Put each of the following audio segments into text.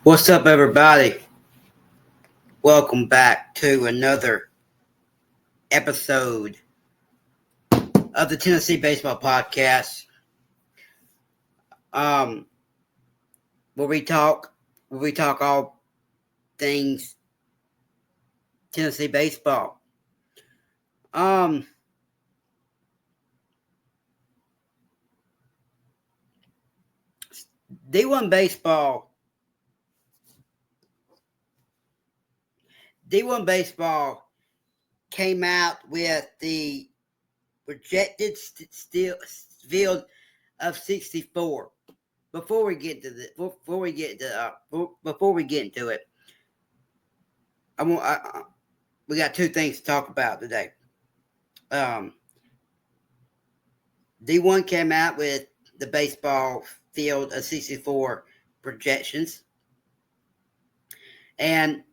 What's up, everybody? Welcome back to another episode of the Tennessee Baseball Podcast. Um, where we talk all things Tennessee baseball. Um, D1 baseball. D1 baseball came out with the projected still field of 64. Before we get into it, we got two things to talk about today. D1 came out with the baseball field of 64 projections, and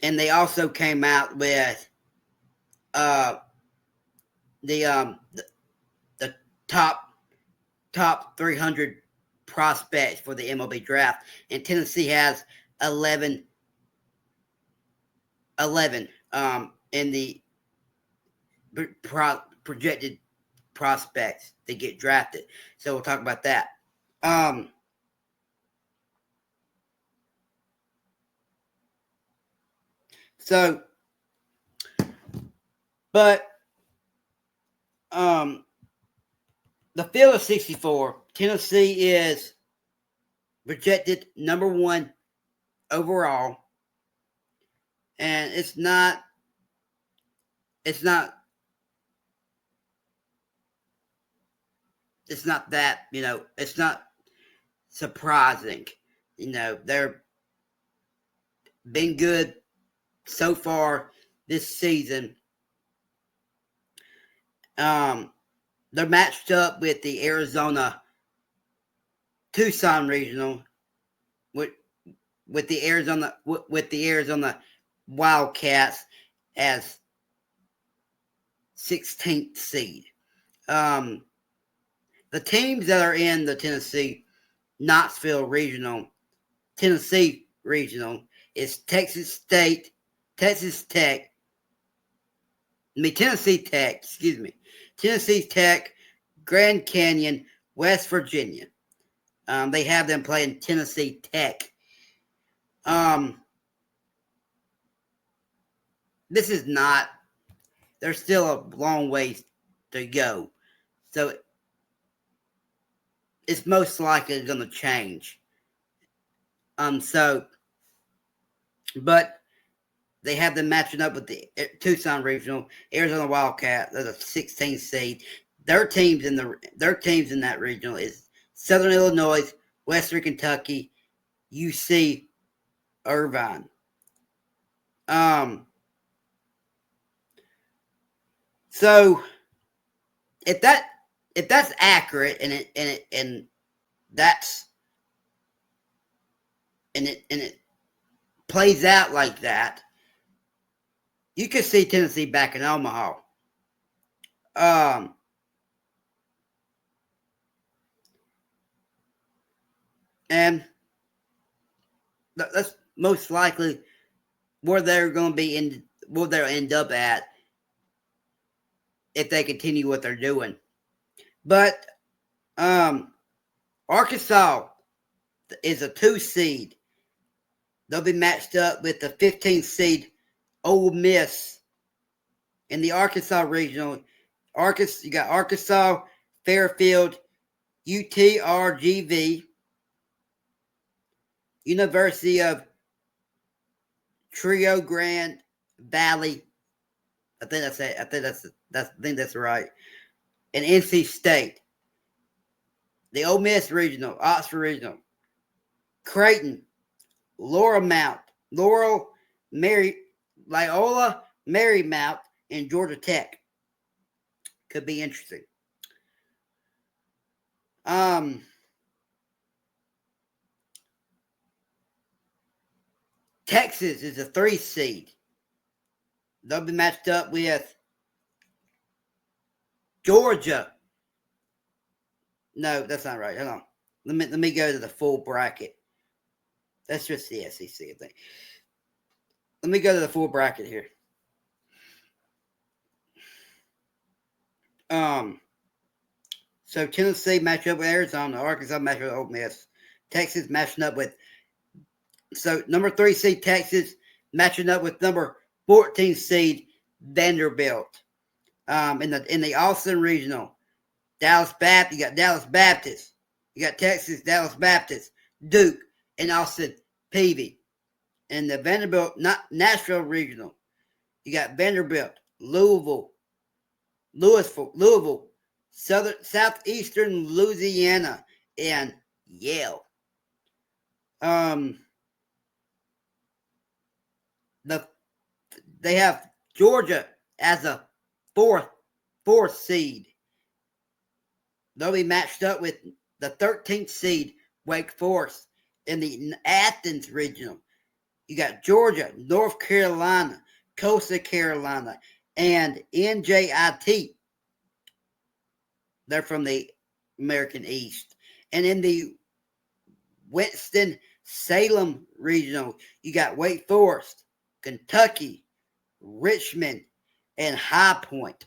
they also came out with the top 300 prospects for the MLB draft, and Tennessee has 11 in the projected prospects to get drafted. So we'll talk about that. The field of 64, Tennessee is projected number one overall, and it's not that, it's not surprising. They're been good so far this season. They're matched up with the Arizona Tucson Regional, with the Arizona Wildcats as 16th seed. The teams that are in the Tennessee Tennessee Regional is Tennessee Tech, Grand Canyon, West Virginia. They have them playing Tennessee Tech. There's still a long ways to go. So it's most likely going to change. But they have them matching up with the Tucson Regional, Arizona Wildcat. They're the 16th seed. Their teams in that regional is Southern Illinois, Western Kentucky, UC Irvine. So if that's accurate and it plays out like that, you could see Tennessee back in Omaha. And that's most likely where they're going to be where they'll end up at if they continue what they're doing. But Arkansas is a 2 seed. They'll be matched up with the 15th seed Ole Miss in the Arkansas Regional. You got Arkansas, Fairfield, UTRGV, University of Rio Grande Valley. I think that's it. I think that's right. And NC State. The Ole Miss Regional, Oxford Regional, Creighton, Loyola Marymount, and Georgia Tech. Could be interesting. Texas is a 3 seed. They'll be matched up with Georgia. No, that's not right. Hold on. Let me go to the full bracket. That's just the SEC thing. Let me go to the full bracket here. So Tennessee match up with Arizona, Arkansas match with Ole Miss, Texas matching up with number 3 seed Texas matching up with number 14 seed Vanderbilt. In the Austin Regional, Dallas Baptist, you got Dallas Baptist, you got Texas Dallas Baptist, Duke, and Austin Peavy. In the Vanderbilt Nashville Regional, you got Vanderbilt, Louisville, Southeastern Louisiana, and Yale. They have Georgia as a fourth seed. They'll be matched up with the 13th seed Wake Forest in the Athens Regional. You got Georgia, North Carolina, Coastal Carolina, and NJIT. They're from the American East. And in the Winston-Salem Regional, you got Wake Forest, Kentucky, Richmond, and High Point.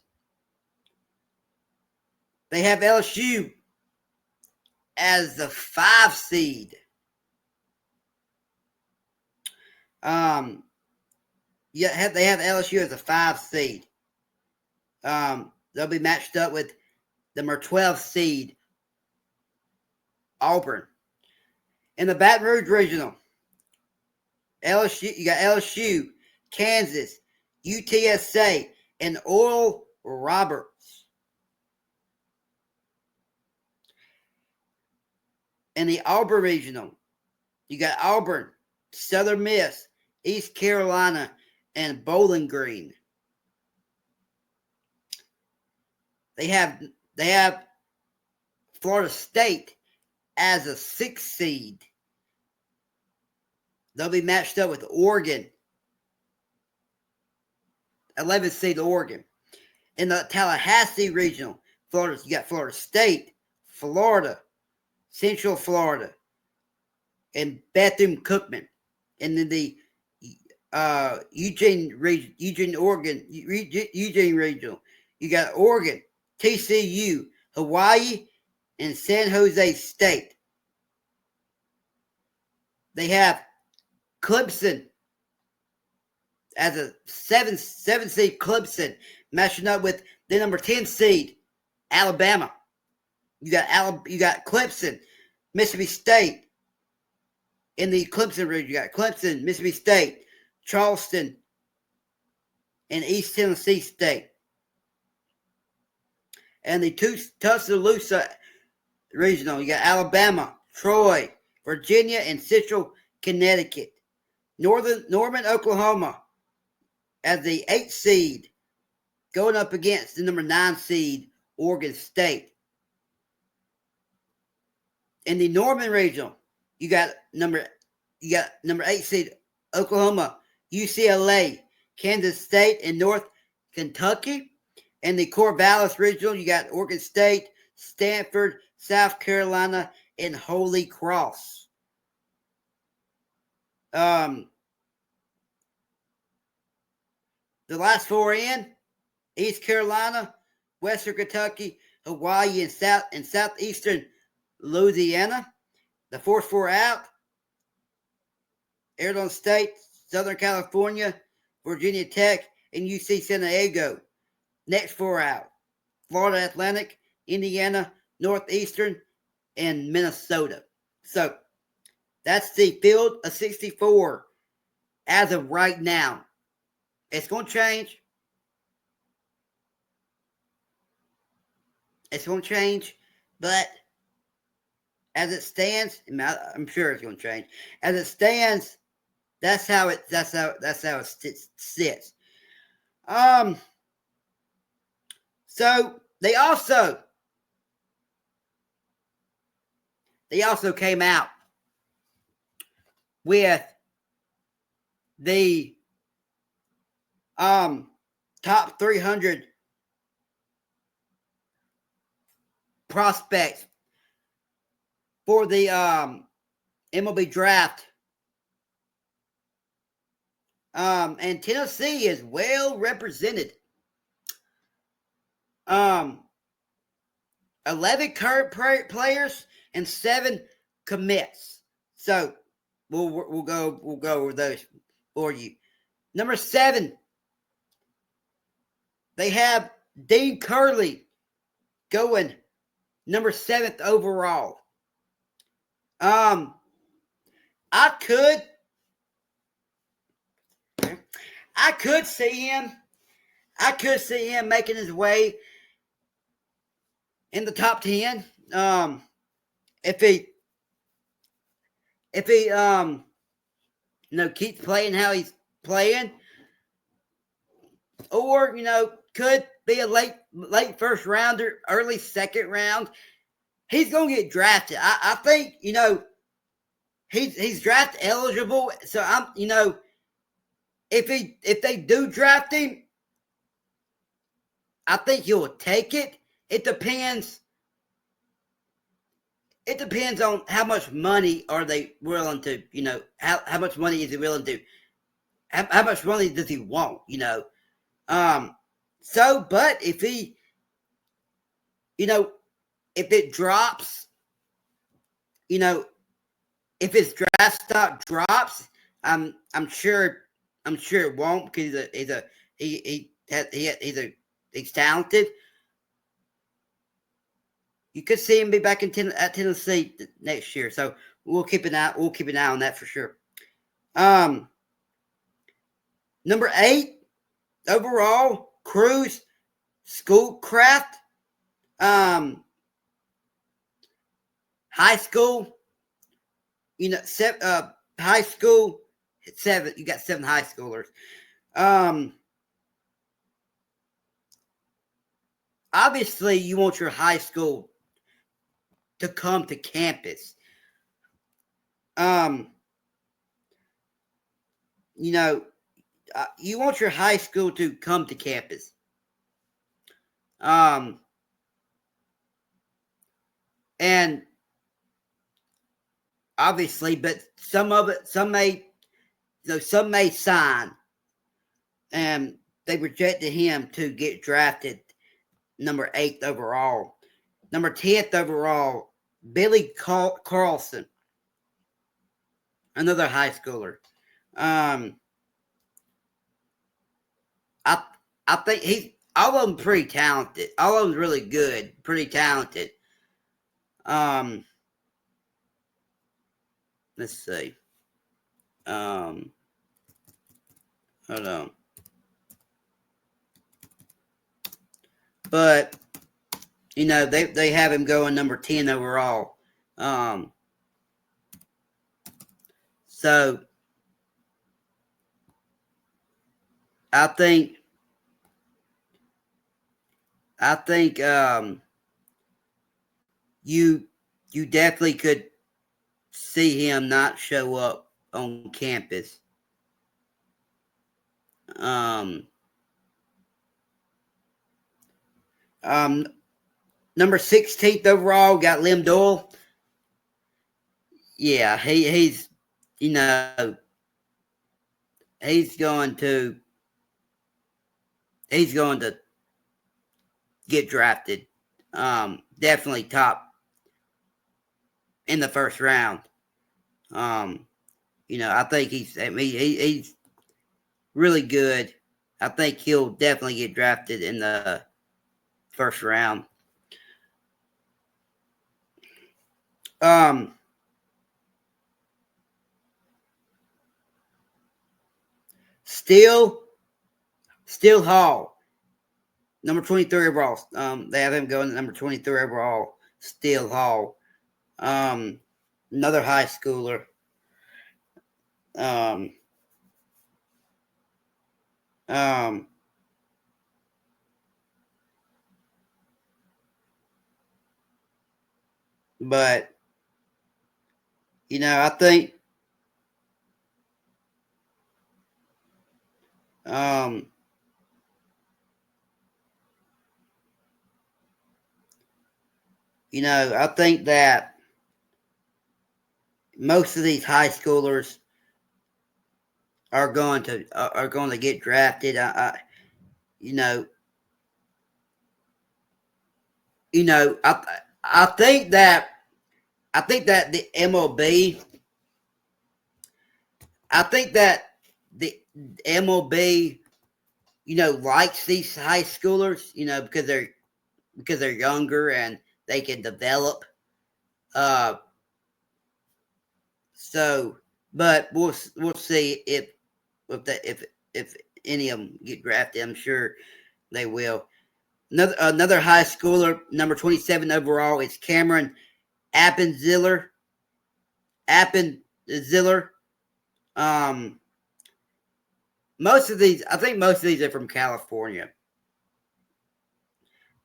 They have LSU as the 5 seed. They have LSU as a 5 seed. They'll be matched up with number 12 seed Auburn. In the Baton Rouge Regional, you got LSU, Kansas, UTSA, and Oral Roberts. In the Auburn Regional, you got Auburn, Southern Miss, East Carolina, and Bowling Green. They have Florida State as a 6 seed. They'll be matched up with Oregon, 11th seed Oregon. In the Tallahassee Regional, you got Florida State, Florida, Central Florida, and Bethune-Cookman. And then the Eugene Regional, you got Oregon, TCU, Hawaii, and San Jose State. They have Clemson as a 7 seed Clemson matching up with the number 10 seed Alabama. You got Clemson, Mississippi State. In the Clemson region, you got Clemson, Mississippi State, Charleston, and East Tennessee State. And the Tuscaloosa regional, you got Alabama, Troy, Virginia, and Central Connecticut. Norman, Oklahoma, as the 8th seed, going up against the number 9 seed Oregon State. In the Norman regional, you got number 8 seed Oklahoma, UCLA, Kansas State, and North Kentucky. In the Corvallis regional, you got Oregon State, Stanford, South Carolina, and Holy Cross. The last 4 in: East Carolina, Western Kentucky, Hawaii, and Southeastern Louisiana. The 4 out: Arizona State, Southern California, Virginia Tech, and UC San Diego. Next 4 out: Florida Atlantic, Indiana, Northeastern, and Minnesota. So that's the field of 64 as of right now. It's going to change. It's going to change, but as it stands, I'm sure it's going to change. As it stands, that's how it sits. So they also came out with the top 300 prospects for the MLB draft And Tennessee is well represented. Um, 11 current players and 7 commits. So we'll go over those for you. Number 7, they have Dean Curley going number 7th overall. Um, I could see him. I could see him making his way in the top 10. If he keeps playing how he's playing, or could be a late first rounder, early second round. He's gonna get drafted. I think he's draft eligible. So I'm if they do draft him, I think he'll take it. It depends. It depends on how much money are they willing to, how much money is he willing to, how much money does he want, but if he, if it drops, if his draft stock drops, I'm sure it won't, because he's talented. You could see him be back at Tennessee next year, so we'll keep an eye on that for sure. Number 8 overall, Cruz Schoolcraft, high school. High school 7. You got 7 high schoolers. Obviously, you want your high school to come to campus. You want your high school to come to campus. And obviously, but some may sign, and they rejected him to get drafted number 8th overall. Number 10th overall, Billy Carlson, another high schooler. I think he's all of them pretty talented. All of them really good, pretty talented. Let's see. Hold on. But they have him going number 10 overall. So I think you definitely could see him not show up on campus. Number 16th overall, got Lim Doyle. Yeah, he's he's going to get drafted. Definitely top in the first round. I think he's really good. I think he'll definitely get drafted in the first round. Steele Hall, number 23 overall. They have him going to number 23 overall. Steele Hall, another high schooler. But I think I think that most of these high schoolers are going to get drafted. You know, I think that the MLB. I think that the MLB, likes these high schoolers, because they're younger and they can develop. Uh, so, but we'll see if any of them get drafted. I'm sure they will. Another high schooler, number 27 overall, is Cameron Appenziller. Appenziller. Um, I think most of these are from California.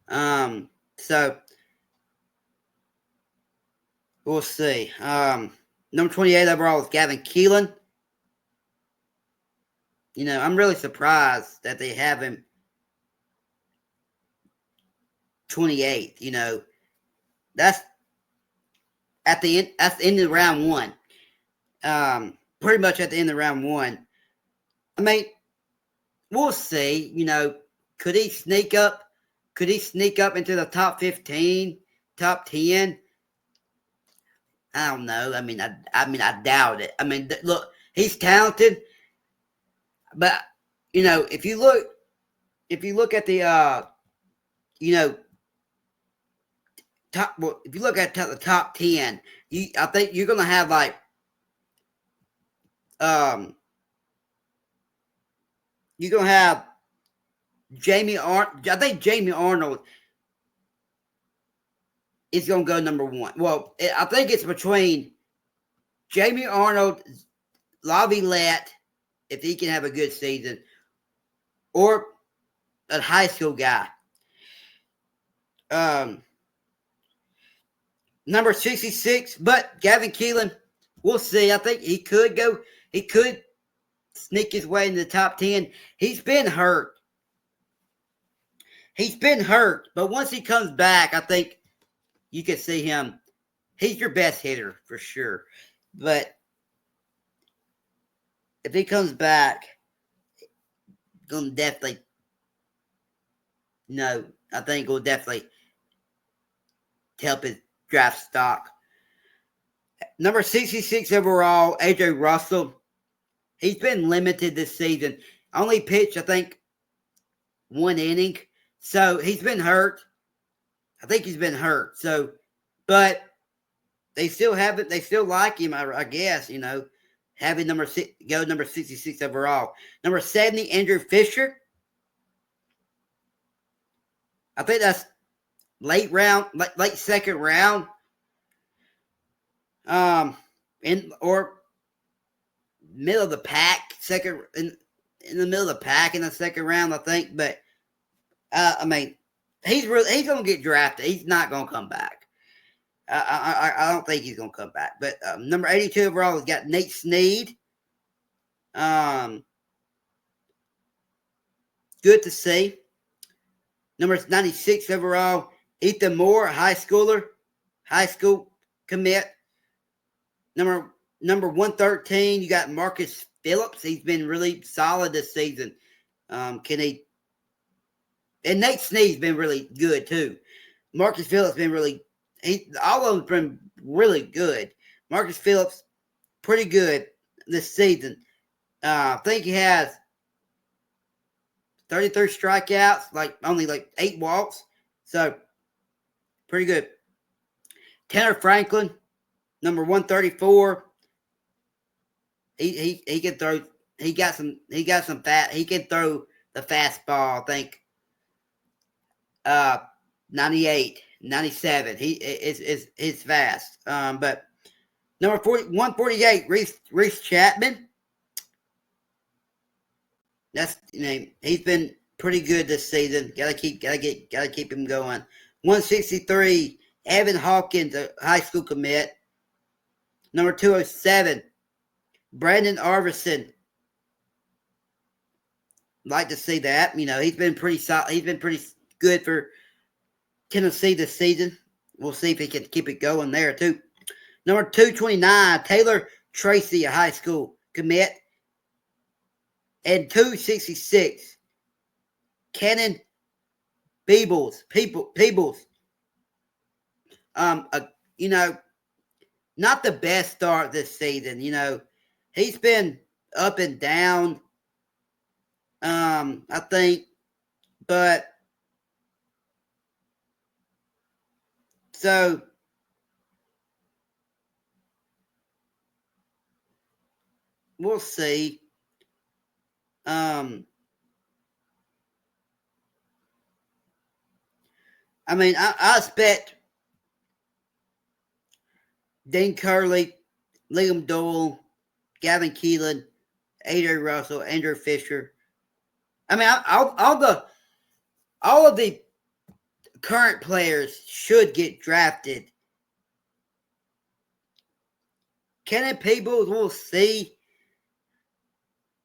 So we'll see. Number 28 overall is Gavin Keelan. I'm really surprised that they have him 28th. That's at the end. That's the end of round one. Pretty much at the end of round one. I mean, we'll see. Could he sneak up? Could he sneak up into the top 15, top 10? I don't know. I doubt it. Look, he's talented, but if you look at the top, well, if you look at the top 10, I think you're gonna have you're gonna have I think Jamie Arnold is gonna go number one. Well, I think it's between Jamie Arnold, Laviolette, if he can have a good season, or a high school guy. Number 66, but Gavin Keelan, we'll see. I think he could sneak his way into the top 10. He's been hurt. But once he comes back, I think you can see him. He's your best hitter for sure. But if he comes back, gonna definitely I think will definitely help his draft stock. Number 66 overall, AJ Russell. He's been limited this season. Only pitched, I think, one inning. So he's been hurt. I think he's been hurt. So, but they still have it. They still like him, I guess, having number 66 overall. Number 70, Andrew Fisher. I think that's late second round. Or middle of the pack, in the middle of the pack in the second round, I think. But he's gonna get drafted. He's not gonna come back. I don't think he's gonna come back. But number 82 overall has got Nate Snead. Good to see. Number 96 overall, Ethan Moore, high school commit. Number 113, you got Marcus Phillips. He's been really solid this season. And Nate Snead's been really good too. Marcus Phillips been all of them been really good. Marcus Phillips, pretty good this season. I think he has 33 strikeouts, only 8 walks. So, pretty good. Tanner Franklin, number 134. He can throw. He got some fat. He can throw the fastball. I think 98, 97. He is fast. But number 148, Reese Chapman. That's he's been pretty good this season. Gotta keep him going. 163, Evan Hawkins, a high school commit. Number 207, Brandon Arvison. Like to see that. He's been pretty solid. He's been pretty good for Tennessee this season. We'll see if he can keep it going there too. Number 229, Taylor Tracy, a high school commit. and 266. Cannon Peebles. Um, uh, you know, not the best start this season. He's been up and down. I think, but so we'll see. I mean, I expect Dean Curley, Liam Doyle, Gavin Keelan, Adrian Russell, Andrew Fisher. I mean, all of the current players should get drafted. Kenny Peebles, we'll see.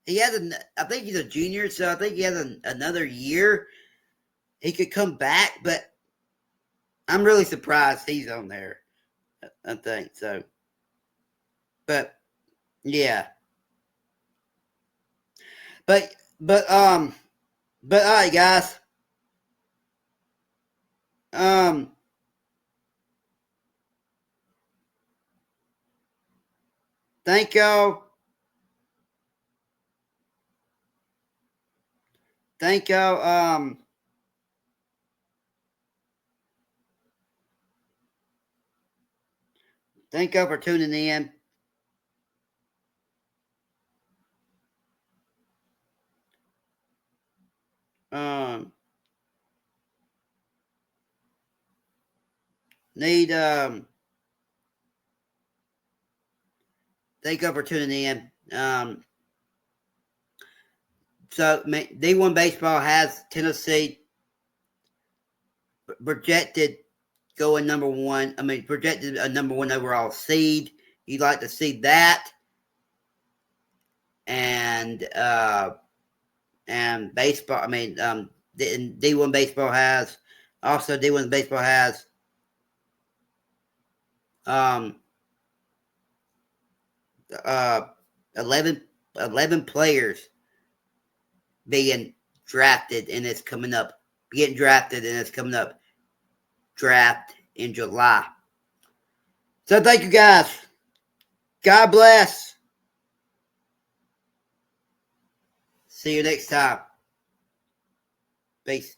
He has I think he's a junior, so I think he has another year. He could come back, but I'm really surprised he's on there. I think so. But yeah. But all right, guys. Um thank y'all. Thank y'all. Thank y'all for tuning in. Um need thank y'all for tuning in. So D1 baseball has Tennessee projected going number one. I mean, projected a number one overall seed. You'd like to see that, and baseball. I mean, D1 baseball has also D1 baseball has um uh 11 players being drafted, and it's coming up. Getting drafted, and it's coming up. Draft in July. So thank you guys. God bless. See you next time. Peace.